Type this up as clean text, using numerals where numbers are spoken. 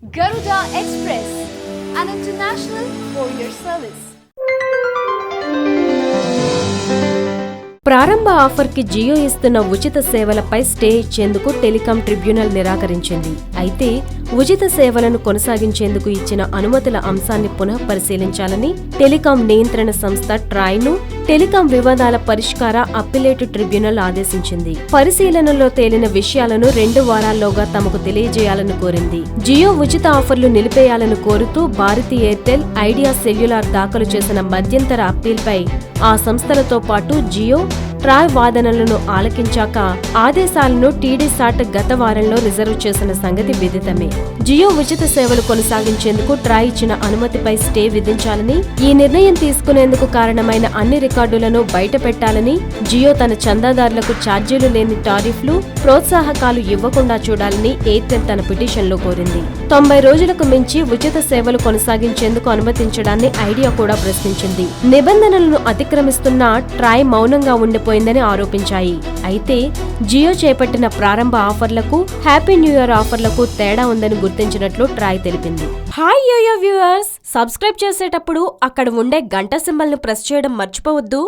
Garuda Express, an international courier service. ప్రారంభ ఆఫర్కి జియో ఇస్తున్న ఉచిత సేవలపై స్టే ఇచ్చేందుకు టెలికాం ట్రిబ్యునల్ నిరాకరించింది. అయితే ఉచిత సేవలను కొనసాగించేందుకు ఇచ్చిన అనుమతుల అంశాన్ని పునః పరిశీలించాలని టెలికాం నియంత్రణ సంస్థ ట్రాయ్ను టెలికాం వివాదాల పరిష్కార అప్పిలేటు ట్రిబ్యునల్ ఆదేశించింది. పరిశీలనలో తేలిన విషయాలను 2 వారాల్లోగా తమకు తెలియజేయాలని కోరింది. జియో ఉచిత ఆఫర్లు నిలిపేయాలని కోరుతూ భారతీ ఎయిర్టెల్, ఐడియా సెల్యులార్ దాఖలు చేసిన మధ్యంతర అప్పీల్పై ఆ సంస్థలతో పాటు జియో, ట్రాయ్ వాదనలను ఆలకించాక ఆదేశాలను టీడీసాట్ గత వారంలో రిజర్వ్ చేసిన సంగతి విదితమే. జియో ఉచిత సేవలు కొనసాగించేందుకు ట్రాయ్ ఇచ్చిన అనుమతిపై స్టే విధించాలని, ఈ నిర్ణయం తీసుకునేందుకు కారణమైన అన్ని రికార్డులను బయటపెట్టాలని, జియో తన చందాదారులకు ఛార్జీలు లేని టారిఫ్లు, ప్రోత్సాహకాలు ఇవ్వకుండా చూడాలని ఎయిర్టెల్ తన పిటిషన్లో కోరింది. 90 రోజులకు మించి ఉచిత సేవలు కొనసాగించేందుకు అనుమతించడాన్ని ఐడియా కూడా ప్రశ్నించింది. నిబంధనలను అతిక్రమిస్తున్న ట్రాయ్ మౌనంగా ఉండిపోయిందని ఆరోపించాయి. అయితే జియో చేపట్టిన ప్రారంభ ఆఫర్లకు, హ్యాపీ న్యూ ఇయర్ ఆఫర్లకు తేడా ఉందని గుర్తించినట్లు ట్రాయ్ తెలిపింది. హాయ్ యోయో వ్యూవర్స్, సబ్స్క్రైబ్ చేసేటప్పుడు అక్కడ ఉండే గంట సింబల్ ను ప్రెస్ చేయడం మర్చిపోవద్దు.